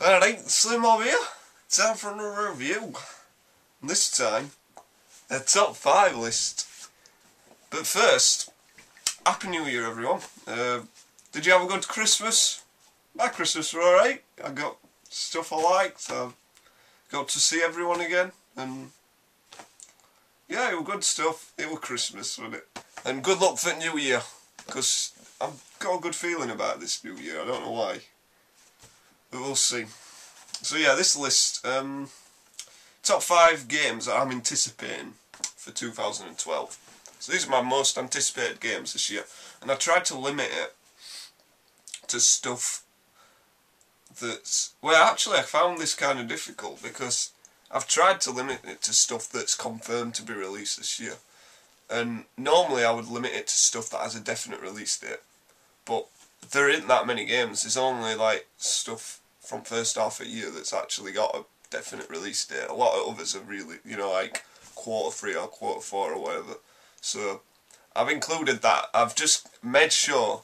Alright, SlimmBob here. Time for another review. And this time, a top 5 list. But first, Happy New Year everyone. Did you have a good Christmas? My Christmas was alright. I got stuff I liked. I got to see everyone again. And yeah, it was good stuff. It was Christmas, wasn't it? And good luck for New Year. Because I've got a good feeling about this New Year. I don't know why. But we'll see. So yeah, this list, top 5 games that I'm anticipating for 2012. So these are my most anticipated games this year. And I tried to limit it to stuff that's... Well, actually I found this kind of difficult because I've tried to limit it to stuff that's confirmed to be released this year. And normally I would limit it to stuff that has a definite release date. But there isn't that many games. There's only like stuff from first half of the year that's actually got a definite release date. A lot of others are really, you know, like Q3 or Q4 or whatever. So I've included that. I've just made sure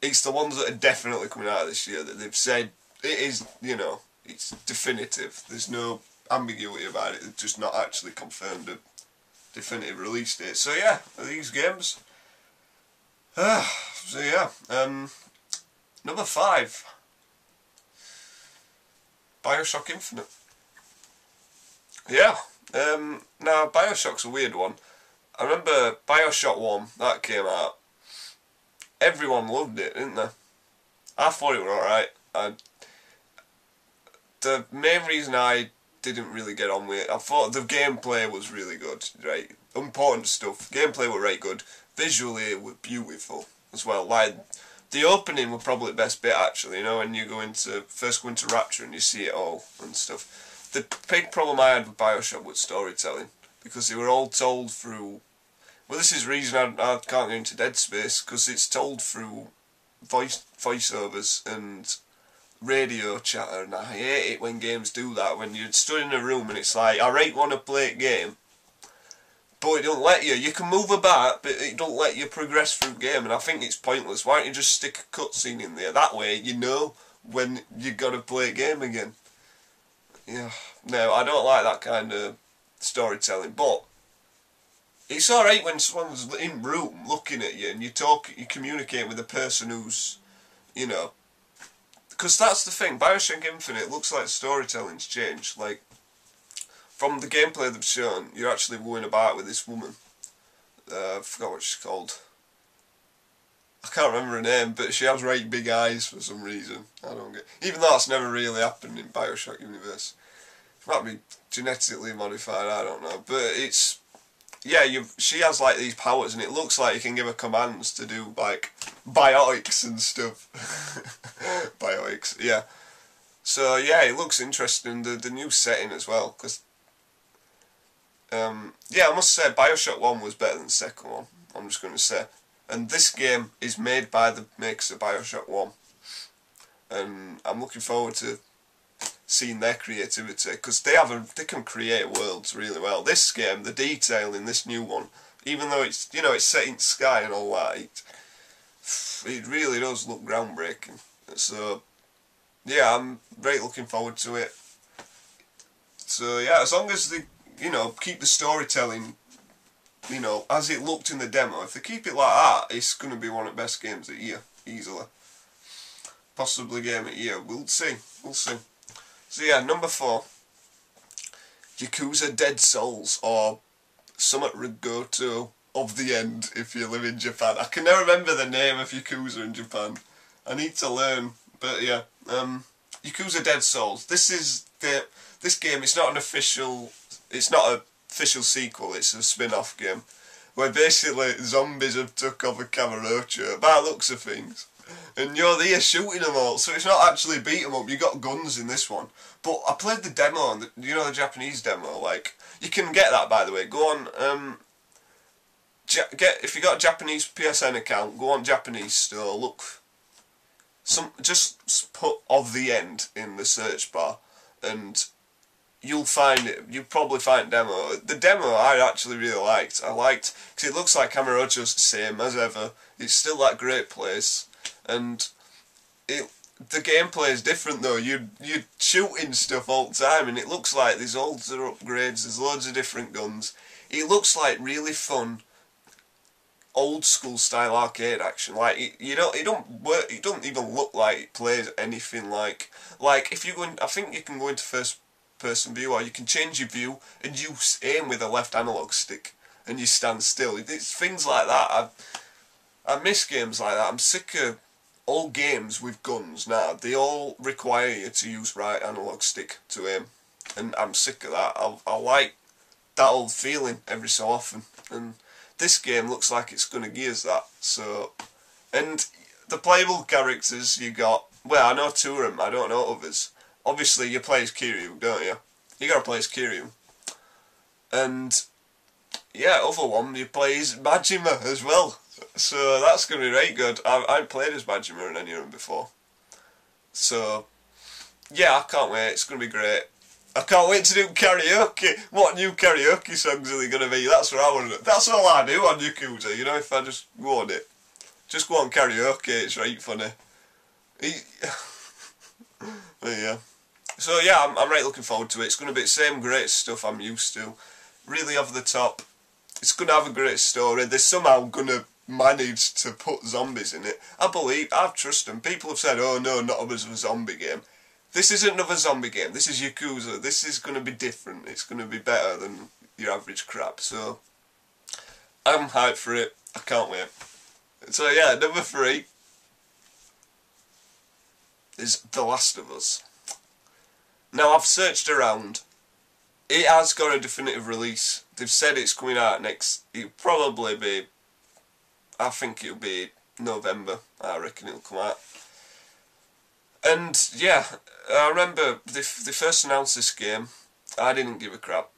it's the ones that are definitely coming out this year that they've said it is, you know, it's definitive. There's no ambiguity about it. They've just not actually confirmed a definitive release date. So yeah, these games. So yeah, number 5. Bioshock Infinite. Yeah, now Bioshock's a weird one. I remember Bioshock 1, that came out. Everyone loved it, didn't they? I thought it was alright. The main reason I didn't really get on with it, I thought the gameplay was really good, right? Important stuff. Gameplay was right good. Visually it was beautiful as well. Like, the opening was probably the best bit actually, you know, when you first go into Rapture and you see it all and stuff. The big problem I had with Bioshock was storytelling, because they were all told through... Well, this is the reason I can't go into Dead Space, because it's told through voiceovers and radio chatter, and I hate it when games do that, when you're stood in a room and it's like, I right want to play a game, but it don't let you. You can move about, but it don't let you progress through the game, and I think it's pointless. Why don't you just stick a cutscene in there? That way you know when you got to play a game again. Yeah, no, I don't like that kind of storytelling, but it's alright when someone's in room looking at you and you communicate with a person who's, you know, because that's the thing. Bioshock Infinite looks like storytelling's changed. Like, from the gameplay they've shown, you're actually wooing about with this woman. I forgot what she's called. I can't remember her name, but she has right big eyes for some reason. I don't get. Even though that's never really happened in Bioshock universe. It might be genetically modified. I don't know, but it's. Yeah, she has like these powers, and it looks like you can give her commands to do like biotics and stuff. Biotics, yeah. So yeah, it looks interesting. The new setting as well, because yeah, I must say Bioshock 1 was better than the second one. I'm just going to say, and this game is made by the makers of Bioshock 1, and I'm looking forward to seeing their creativity, because they can create worlds really well. This game, the detail in this new one, even though it's, you know, it's set in sky and all that, it really does look groundbreaking. So yeah, I'm very looking forward to it. So yeah, as long as they, you know, keep the storytelling, you know, as it looked in the demo, if they keep it like that, it's going to be one of the best games of the year, easily. Possibly game of the year. We'll see. We'll see. So yeah, number 4, Yakuza Dead Souls, or Summit Rigoto of the End if you live in Japan. I can never remember the name of Yakuza in Japan. I need to learn, but yeah. Yakuza Dead Souls. This game, it's not an official sequel, it's a spin-off game, where basically zombies have took over Kamurocho, by the looks of things. And you're there shooting them all, so it's not actually beat 'em up. You got guns in this one. But I played the demo, and you know, the Japanese demo. Like, you can get that, by the way. Go on, if you got a Japanese PSN account, go on Japanese store. Look, just put "of the End" in the search bar, and you'll find it. You'll probably find demo. The demo I actually really liked. I liked because it looks like Kamurocho's the same as ever. It's still that great place, and the gameplay is different though. You're shooting stuff all the time, and it looks like there's loads of upgrades. There's loads of different guns. It looks like really fun, old school style arcade action. Like you don't, it don't work. It don't even look like it plays anything like if you go in, I think you can go into first person view, or you can change your view and you aim with a left analog stick and you stand still. It's things like that. I miss games like that. I'm sick of all games with guns now. They all require you to use right analog stick to aim, and I'm sick of that. I like that old feeling every so often, and this game looks like it's going to give us that. So, and the playable characters you got, well, I know two of them, I don't know others. Obviously you play as Kiryu, don't you? You gotta play as Kiryu. And yeah, other one you play as Majima as well. So that's going to be right good. I haven't played as Majima in any of them before. So yeah, I can't wait. It's going to be great. I can't wait to do karaoke. What new karaoke songs are they going to be? That's what I want to do. That's all I do on Yakuza, you know, if I just go on it. Just go on karaoke, it's right funny. But yeah. So yeah, I'm right looking forward to it. It's going to be the same great stuff I'm used to. Really over the top. It's going to have a great story. They're somehow going to manage to put zombies in it. I trust them. People have said, oh no, not a zombie game. This isn't another zombie game. This is Yakuza. This is going to be different. It's going to be better than your average crap. So I'm hyped for it. I can't wait. So yeah, number 3 is The Last of Us. Now I've searched around. It has got a definitive release. They've said it's coming out next. It'll probably be, I think it'll be November. I reckon it'll come out. And yeah, I remember they first announced this game. I didn't give a crap.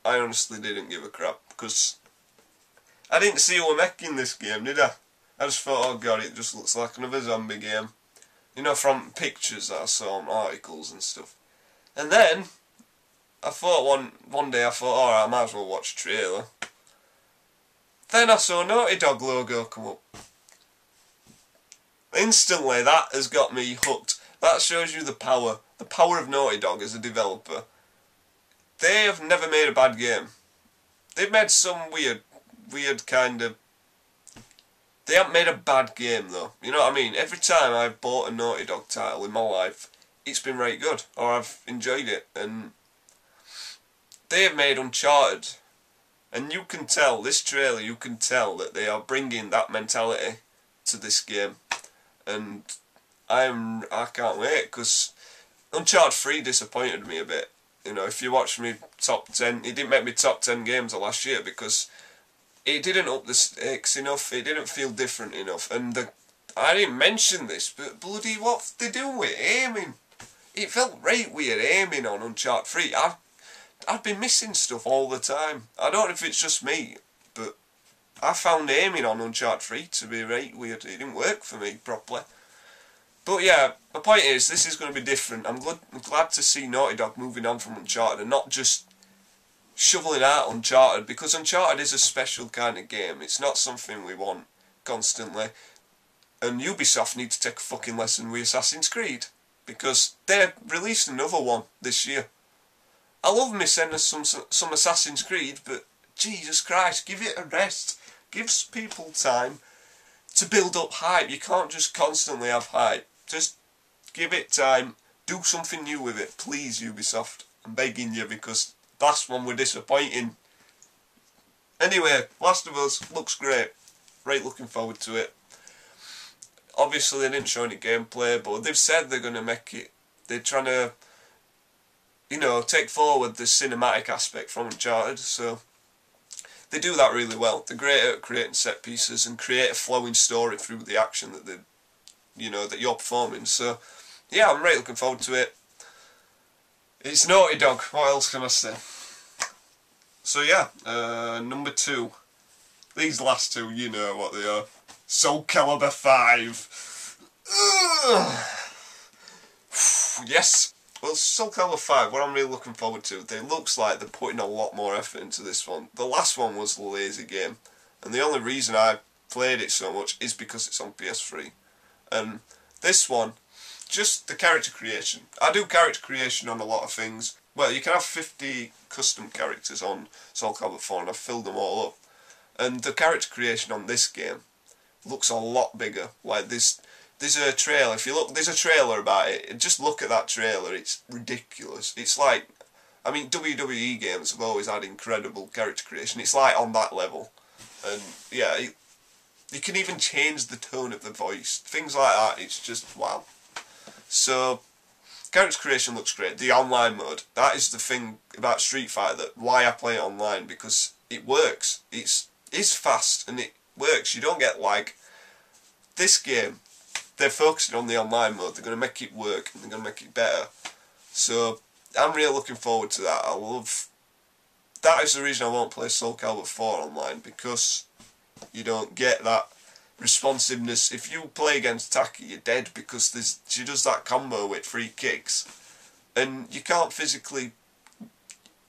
I honestly didn't give a crap, because I didn't see who were making this game, did I? I just thought, oh god, it just looks like another zombie game. You know, from pictures that I saw on articles and stuff. And then I thought one day I thought, alright, I might as well watch a trailer. Then I saw a Naughty Dog logo come up. Instantly, that has got me hooked. That shows you the power of Naughty Dog as a developer. They have never made a bad game. They've made some weird kind of... They haven't made a bad game though, you know what I mean? Every time I've bought a Naughty Dog title in my life, it's been right good, or I've enjoyed it, and they have made Uncharted, and you can tell, this trailer, you can tell that they are bringing that mentality to this game, and I can't wait, because Uncharted 3 disappointed me a bit. You know, if you watch me top 10, it didn't make me top 10 games of last year, because it didn't up the stakes enough, it didn't feel different enough, and I didn't mention this, but bloody what they do with aiming. It felt right weird aiming on Uncharted 3. I've been missing stuff all the time. I don't know if it's just me, but I found aiming on Uncharted 3 to be right weird. It didn't work for me properly. But yeah, the point is, this is going to be different. I'm glad to see Naughty Dog moving on from Uncharted and not just shoveling out Uncharted, because Uncharted is a special kind of game. It's not something we want constantly. And Ubisoft need to take a fucking lesson with Assassin's Creed, because they're releasing another one this year. I love me sending some Assassin's Creed, but Jesus Christ, give it a rest. Give people time to build up hype. You can't just constantly have hype. Just give it time. Do something new with it, please, Ubisoft. I'm begging you, because last one were disappointing. Anyway, Last of Us looks great. Right, looking forward to it. Obviously, they didn't show any gameplay, but they've said they're going to make it. They're trying to, you know, take forward the cinematic aspect from Uncharted, so they do that really well. They're great at creating set pieces and create a flowing story through the action that that you're performing. So yeah, I'm really looking forward to it. It's Naughty Dog. What else can I say? So yeah, number 2. These last two, you know what they are. Soul Calibur 5. Yes. Well, Soul Calibur 5, what I'm really looking forward to, it looks like they're putting a lot more effort into this one. The last one was a lazy game, and the only reason I played it so much is because it's on PS3. And this one, just the character creation. I do character creation on a lot of things. Well, you can have 50 custom characters on Soul Calibur 4 and I've filled them all up. And the character creation on this game looks a lot bigger. Like there's a trailer, if you look, there's a trailer about it. Just look at that trailer, it's ridiculous. It's like, I mean, WWE games have always had incredible character creation. It's like on that level. And yeah, you can even change the tone of the voice. Things like that, it's just wow. So, character creation looks great. The online mode, that is the thing about Street Fighter, that why I play it online, because it works. It's fast and it works. You don't get lag. This game, they're focusing on the online mode. They're going to make it work and they're going to make it better. So, I'm really looking forward to that. That is the reason I won't play Soul Calibur 4 online, because you don't get that responsiveness. If you play against Taki, you're dead, because she does that combo with 3 kicks, and you can't physically,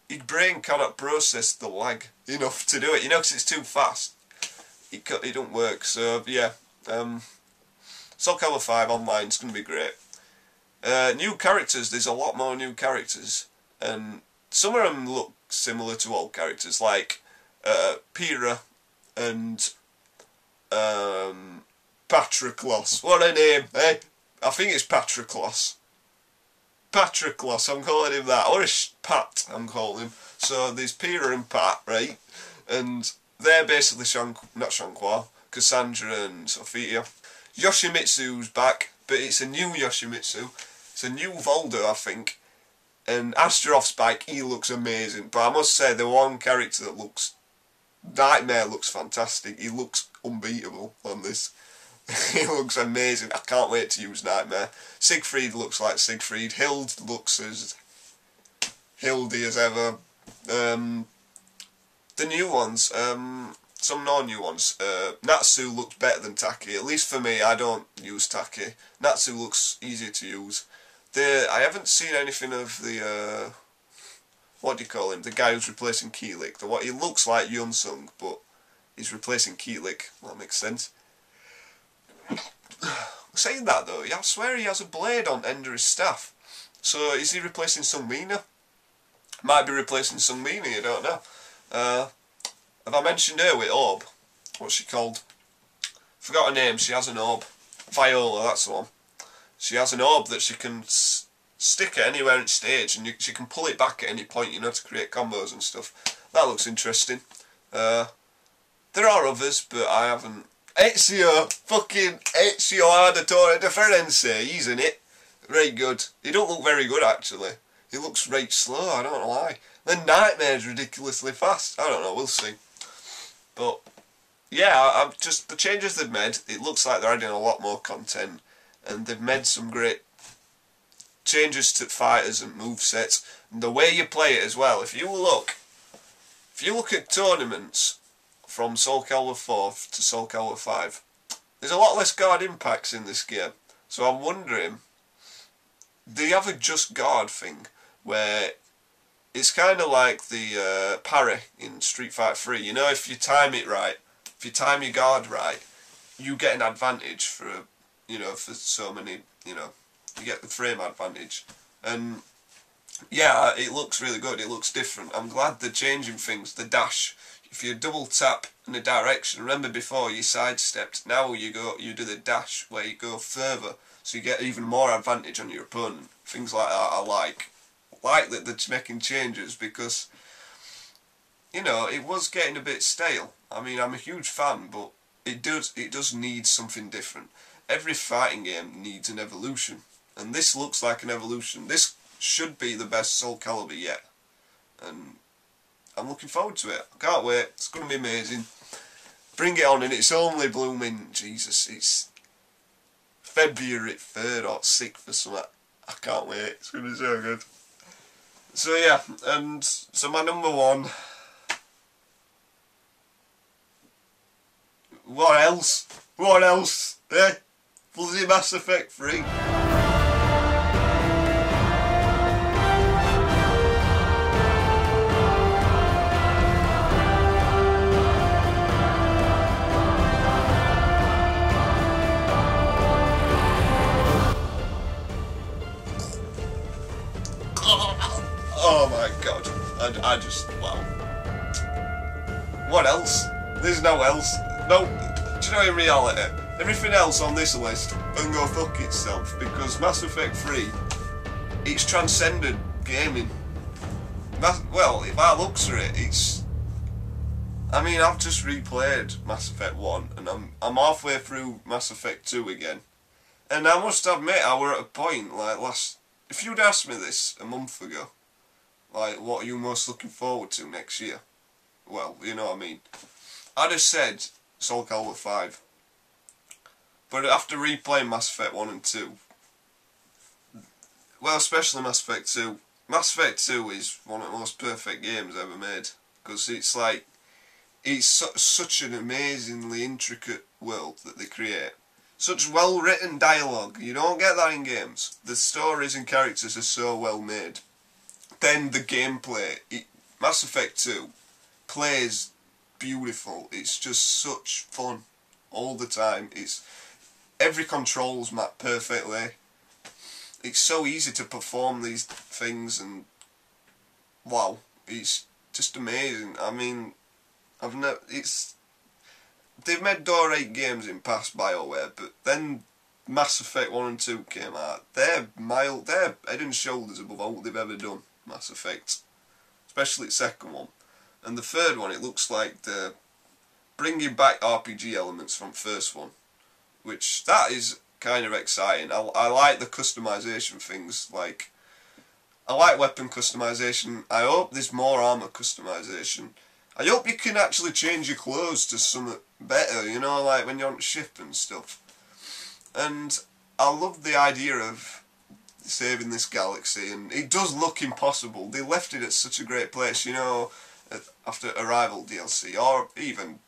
your brain cannot process the lag enough to do it, you know, because it's too fast. It don't work. So yeah, Soul Calibur 5 online is going to be great. New characters, there's a lot more new characters, and some of them look similar to old characters, like Pyrrha and Patroclus. What a name, eh? I think it's Patroclus. Patroclus, I'm calling him that. Or Pat, I'm calling him. So there's Pyrrha and Pat, right? And they're basically not Shanqua, Cassandra and Sophia. Yoshimitsu's back, but it's a new Yoshimitsu. It's a new Voldo, I think. And Astaroth's back, he looks amazing. But I must say, the one character that looks... Nightmare looks fantastic. He looks unbeatable on this. He looks amazing. I can't wait to use Nightmare. Siegfried looks like Siegfried. Hild looks as Hildy as ever. The new ones, some non-new ones. Natsu looks better than Taki. At least for me, I don't use Taki. Natsu looks easier to use. I haven't seen anything of the... what do you call him? The guy who's replacing Keelik. He looks like Yunsung, but he's replacing Keelik. That makes sense. Saying that though, I swear he has a blade on end of his staff. So is he replacing Sungmina? Might be replacing Sungmina, I don't know. Have I mentioned her with Orb? What's she called? Forgot her name. She has an orb. Viola, that's the one. She has an orb that she can stick it anywhere in stage, and she can pull it back at any point, you know, to create combos and stuff. That looks interesting. There are others, but I haven't. Ezio! Fucking Ezio Auditore Differenze, he's in it. Right good. He don't look very good, actually. He looks right slow, I don't know why. Then Nightmare's ridiculously fast. I don't know, we'll see. But, yeah, I'm just, the changes they've made, it looks like they're adding a lot more content, and they've made some great changes to fighters and movesets, and the way you play it as well. If you look at tournaments from Soul Calibur 4 to Soul Calibur 5, there's a lot less guard impacts in this game. So I'm wondering, do you have a just guard thing, where it's kind of like the parry in Street Fighter 3, you know, if you time it right, if you time your guard right, you get an advantage for, you know, for so many, you know, you get the frame advantage. And yeah, it looks really good, it looks different. I'm glad they're changing things. The dash, if you double tap in a direction, remember before you sidestepped, now you do the dash where you go further, so you get even more advantage on your opponent. Things like that I like that they're making changes, because, you know, it was getting a bit stale. I mean, I'm a huge fan, but it does need something different. Every fighting game needs an evolution, and this looks like an evolution. This should be the best Soul Calibur yet, and I'm looking forward to it. I can't wait. It's going to be amazing. Bring it on, and it's only blooming, Jesus, it's February 3rd or 6th or something. I can't wait. It's going to be so good. So yeah, and so my number one. What else? What else? Eh? Bloody Mass Effect 3. Oh my god. I just, wow. What else? There's no else. No, do you know, in reality, everything else on this list can go fuck itself, because Mass Effect 3, it's transcended gaming. Well, if I look through it, it's... I mean, I've just replayed Mass Effect 1, and I'm halfway through Mass Effect 2 again. And I must admit, I were at a point, like, if you'd asked me this a month ago, like, what are you most looking forward to next year? Well, you know what I mean. I'd have said Soul Calibur 5. But after replaying Mass Effect 1 and 2, well, especially Mass Effect 2, Mass Effect 2 is one of the most perfect games ever made. Because it's like, it's such an amazingly intricate world that they create. Such well written dialogue, you don't get that in games. The stories and characters are so well made. Then the gameplay, Mass Effect 2 plays beautiful. It's just such fun all the time. Every control's mapped perfectly. It's so easy to perform these things, and wow, it's just amazing. I mean, they've made alright games in past BioWare, but then Mass Effect 1 and 2 came out. They're head and shoulders above all they've ever done, Mass Effect. Especially the second one. And the third one, it looks like they're bringing back RPG elements from first one. Which, that is kind of exciting. I like the customization things, like, I like weapon customization. I hope there's more armour customization. I hope you can actually change your clothes to something better, you know, like when you're on ship and stuff. And I love the idea of saving this galaxy, and it does look impossible. They left it at such a great place, you know, after Arrival DLC, or even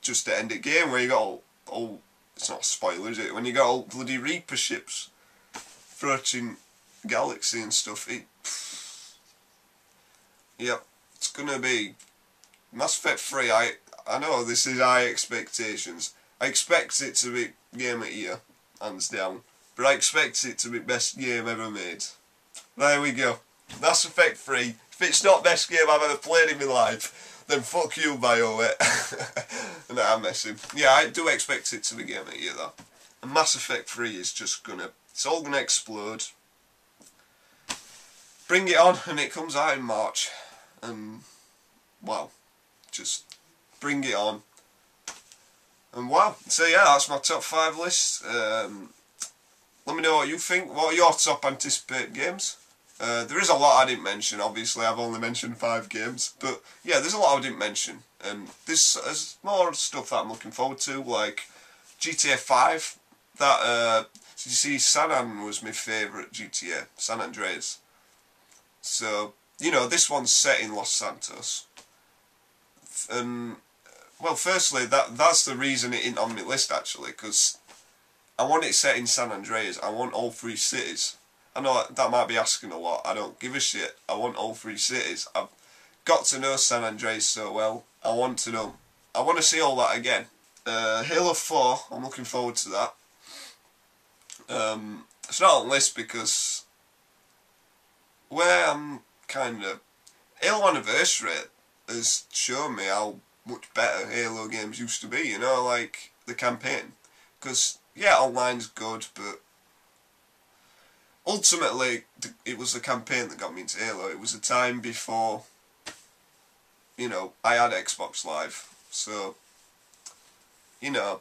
just the end of the game where you got all it's not a spoiler, is it? When you got all bloody Reaper ships approaching galaxy and stuff, yep, it's gonna be Mass Effect 3. I know this is high expectations. I expect it to be Game of the Year, hands down. But I expect it to be best game ever made. There we go. Mass Effect 3. If it's not best game I've ever played in my life, then fuck you, BioWare. Nah, I'm messing. Yeah, I do expect it to be Game of the Year though. And Mass Effect 3 is just it's all gonna explode. Bring it on, and it comes out in March. And, well, just bring it on. And wow, so yeah, that's my top 5 list. Let me know what you think. What are your top anticipated games? There is a lot I didn't mention, obviously. I've only mentioned 5 games. But yeah, there's a lot I didn't mention. And there's more stuff that I'm looking forward to, like GTA 5. Did you see, San Andreas was my favourite GTA, San Andreas. So, you know, this one's set in Los Santos. And, well, firstly, that's the reason it isn't on my list, actually, because I want it set in San Andreas. I want all 3 cities. I know that might be asking a lot. I don't give a shit. I want all 3 cities. I've got to know San Andreas so well. I want to see all that again. Halo 4, I'm looking forward to that. It's not on the list because where I'm kind of... Halo Anniversary has shown me how much better Halo games used to be, you know, like the campaign. Because, yeah, online's good, but ultimately it was the campaign that got me into Halo. It was a time before, you know, I had Xbox Live. So, you know,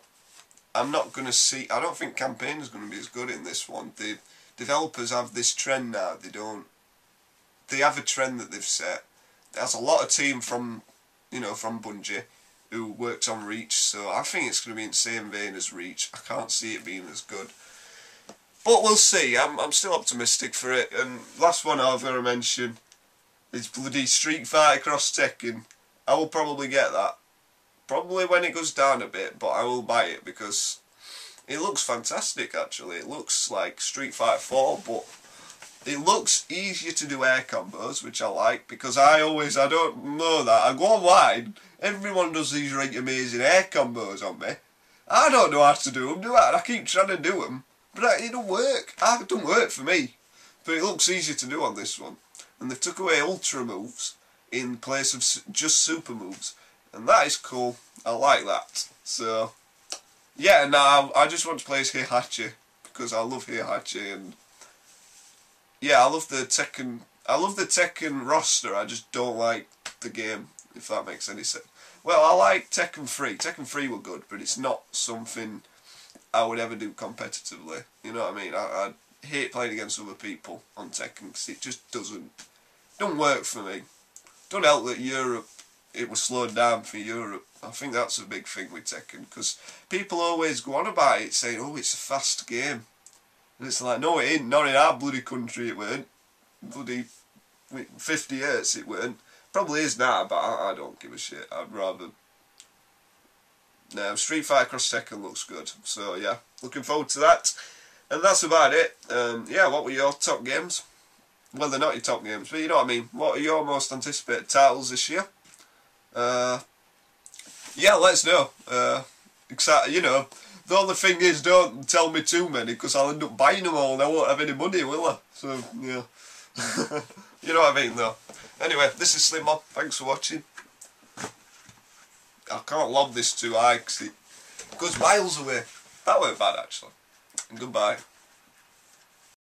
I'm not going to see... I don't think campaign is going to be as good in this one. The developers have this trend now. They have a trend that they've set. There's a lot of team from, you know, from Bungie who worked on Reach, so I think it's going to be in the same vein as Reach. I can't see it being as good. But we'll see. I'm still optimistic for it. And last one I've got to mention is bloody Street Fighter Cross Tekken. I will probably get that. Probably when it goes down a bit, but I will buy it because it looks fantastic actually. It looks like Street Fighter 4, but it looks easier to do air combos, which I like, because I don't know that. I go online, everyone does these right amazing air combos on me. I don't know how to do them, do I? And I keep trying to do them, but it don't work. It don't work for me. But it looks easier to do on this one. And they've took away ultra moves in place of just super moves. And that is cool. I like that. So, yeah, now I just want to play as Heihachi because I love Heihachi, and yeah, I love the Tekken roster. I just don't like the game, if that makes any sense. Well, I like Tekken 3. Tekken 3 were good, but it's not something I would ever do competitively. You know what I mean? I hate playing against other people on Tekken because it just don't work for me. Don't help that Europe, it was slowed down for Europe. I think that's a big thing with Tekken, because people always go on about it saying, oh, it's a fast game. And it's like, no, it ain't. Not in our bloody country it weren't. Bloody 50 years it weren't. Probably is now, but I don't give a shit. I'd rather... No, Street Fighter Cross Tekken looks good. So, yeah, looking forward to that. And that's about it. Yeah, what were your top games? Well, they're not your top games, but you know what I mean. What are your most anticipated titles this year? Yeah, let us know. You know, the only thing is, don't tell me too many, because I'll end up buying them all and I won't have any money, will I? So, yeah. You know what I mean, though. Anyway, this is SlimmBob. Thanks for watching. I can't lob this too high because it goes miles away. That weren't bad, actually. And goodbye.